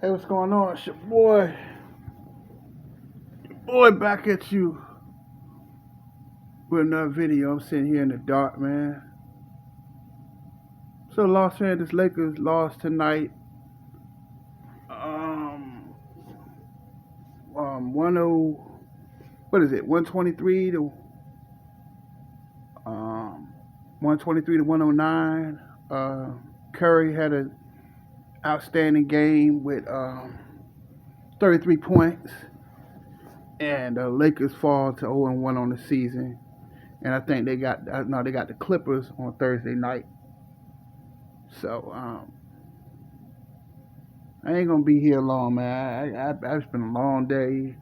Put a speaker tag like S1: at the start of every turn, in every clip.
S1: Hey, what's going on? It's your boy back at you with another video. I'm sitting here in the dark, man. So Los Angeles Lakers lost tonight. Um, what is it? 123 to 123 to 109. Curry had an outstanding game with 33 points, and the Lakers fall to 0-1 on the season. And I think they got the Clippers on Thursday night. So I ain't gonna be here long, man. It's been a long day,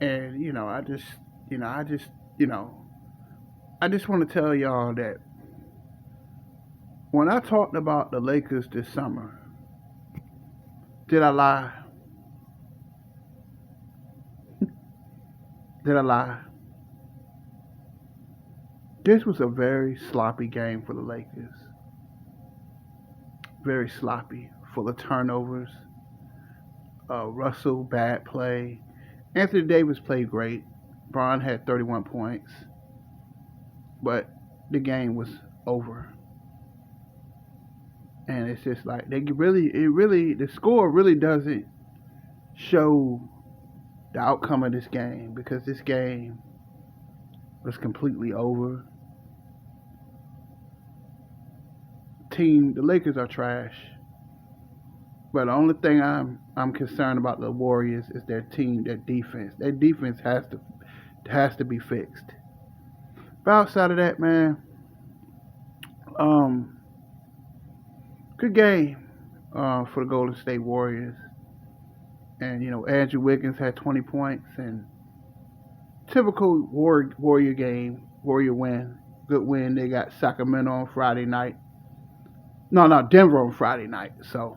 S1: and I just want to tell y'all that when I talked about the Lakers this summer, did I lie? Did I lie? This was a very sloppy game for the Lakers. Very sloppy, full of turnovers. Russell, bad play. Anthony Davis played great. Bron had 31 points. But the game was over. And it's just like the score really doesn't show the outcome of this game, because this game was completely over. The Lakers are trash. But the only thing I'm concerned about the Warriors is their team, their defense. Their defense has to be fixed. But outside of that, man, good game for the Golden State Warriors. And Andrew Wiggins had 20 points, and typical Warrior game, Warrior win, good win. They got Sacramento on Friday night. No, Denver on Friday night. So,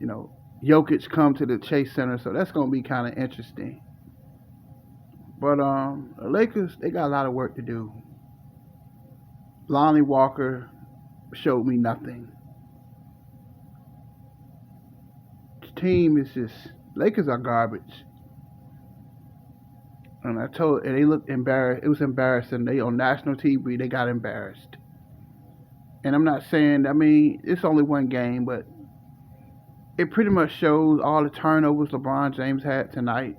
S1: Jokic come to the Chase Center, so that's gonna be kind of interesting. But the Lakers, they got a lot of work to do. Lonnie Walker showed me nothing. The team is just, Lakers are garbage. And they looked embarrassed. It was embarrassing. They on national TV, they got embarrassed. And I'm not saying, it's only one game, but it pretty much shows all the turnovers LeBron James had tonight.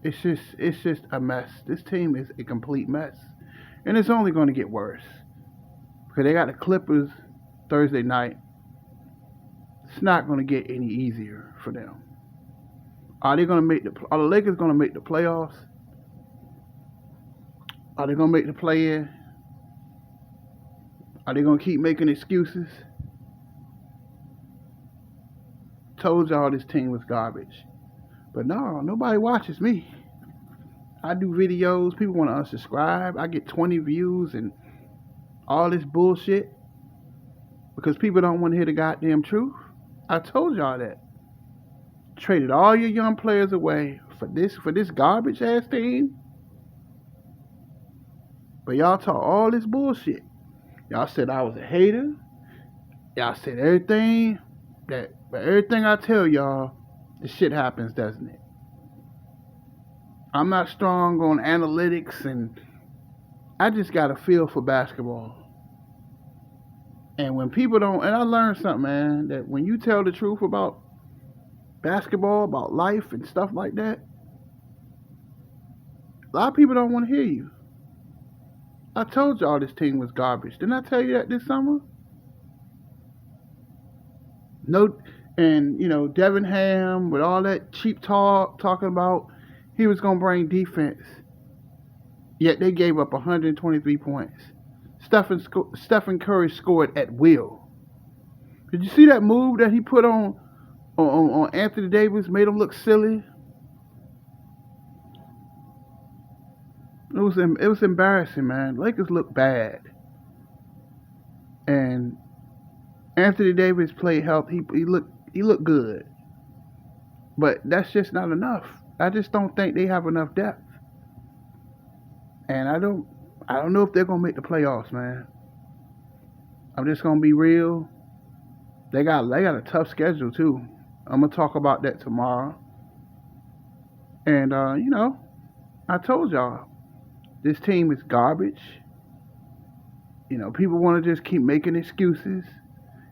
S1: It's just a mess. This team is a complete mess. And it's only going to get worse. Because they got the Clippers Thursday night. It's not going to get any easier for them. Are the Lakers going to make the playoffs? Are they going to make the play-in? Are they going to keep making excuses? Told y'all this team was garbage. But no, nobody watches me. I do videos. People want to unsubscribe. I get 20 views and all this bullshit because people don't want to hear the goddamn truth. I told y'all that. Traded all your young players away for this garbage ass team. But y'all talk all this bullshit. Y'all said I was a hater. Y'all said everything but everything I tell y'all, the shit happens, doesn't it? I'm not strong on analytics, and I just got a feel for basketball. And when people don't, and I learned something, man, that when you tell the truth about basketball, about life and stuff like that, a lot of people don't want to hear you. I told y'all this team was garbage. Didn't I tell you that this summer? No, and Devin Ham with all that cheap talk, talking about he was gonna bring defense. Yet they gave up 123 points. Stephen Curry scored at will. Did you see that move that he put on Anthony Davis? Made him look silly. It was embarrassing, man. Lakers look bad, and Anthony Davis played health. He looked good, but that's just not enough. I just don't think they have enough depth, and I don't know if they're gonna make the playoffs, man. I'm just gonna be real. They got a tough schedule too. I'm gonna talk about that tomorrow. And I told y'all this team is garbage. People want to just keep making excuses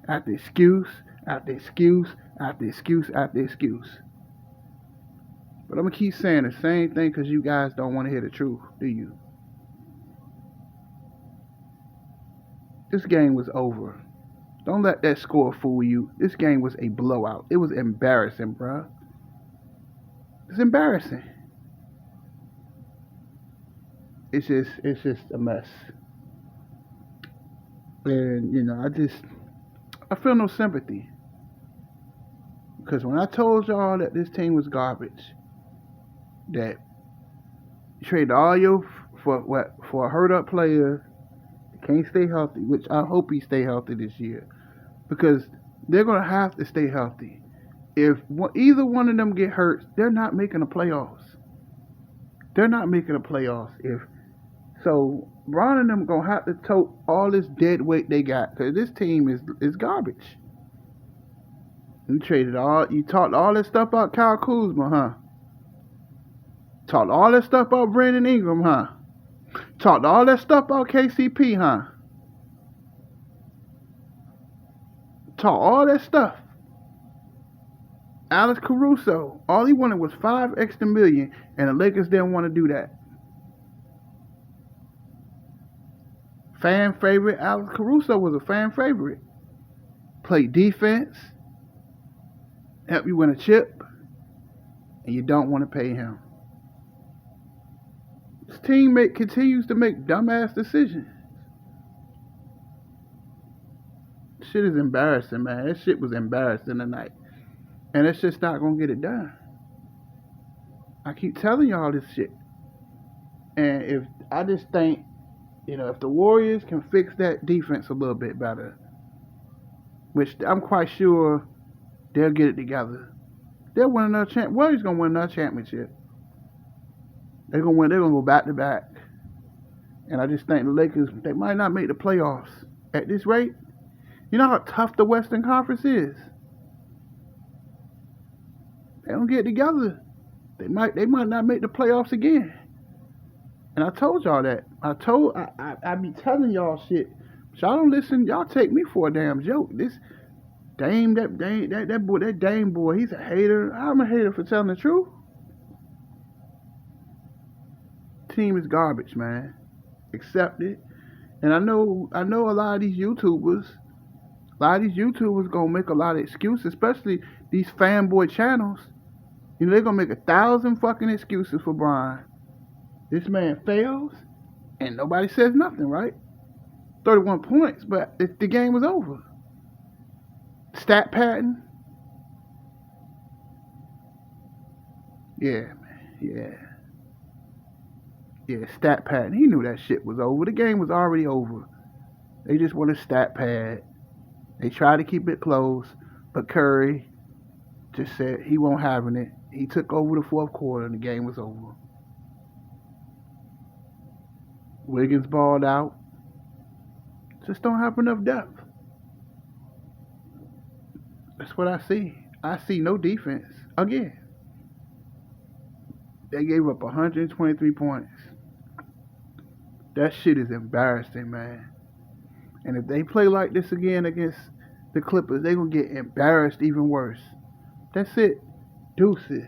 S1: after excuse after excuse after excuse after excuse. But I'm gonna keep saying the same thing because you guys don't want to hear the truth, do you? This game was over. Don't let that score fool you. This game was a blowout. It was embarrassing, bruh. It's embarrassing. It's just a mess. And I feel no sympathy because when I told y'all that this team was garbage, that you traded all your for a hurt up player, can't stay healthy, which I hope he stay healthy this year because they're gonna have to stay healthy. If either one of them get hurt, they're not making the playoffs. They're not making the playoffs. If so, Bron and them gonna have to tote all this dead weight they got because this team is garbage. You talked all this stuff about Kyle Kuzma, huh? Talked all that stuff about Brandon Ingram, huh? Talked all that stuff about KCP, huh? Talked all that stuff. Alex Caruso, all he wanted was $5 extra million, and the Lakers didn't want to do that. Fan favorite, Alex Caruso was a fan favorite. Played defense, helped you win a chip, and you don't want to pay him. This team continues to make dumbass decisions. Shit is embarrassing, man. That shit was embarrassing tonight. And it's just not going to get it done. I keep telling y'all this shit. And I just think, if the Warriors can fix that defense a little bit better, which I'm quite sure they'll get it together, they'll win another championship. Warriors going to win another championship. They're going to win. They're going to go back to back. And I just think the Lakers, they might not make the playoffs at this rate. You know how tough the Western Conference is? They don't get together. They might not make the playoffs again. And I told y'all that. I be telling y'all shit. But y'all don't listen. Y'all take me for a damn joke. This that Dame boy, he's a hater. I'm a hater for telling the truth. Team is garbage, man. Accept it. And I know a lot of these YouTubers gonna make a lot of excuses, especially these fanboy channels. They're gonna make 1,000 fucking excuses for Bron. This man fails, and nobody says nothing, right? 31 points, but the game was over. Stat pattern. Yeah, man. Yeah, stat pattern. He knew that shit was over. The game was already over. They just want a stat pad. They tried to keep it close, but Curry just said he won't having it. He took over the fourth quarter and the game was over. Wiggins balled out. Just don't have enough depth. That's what I see. I see no defense. Again. They gave up 123 points. That shit is embarrassing, man. And if they play like this again against the Clippers, they're going to get embarrassed even worse. That's it. Deuces.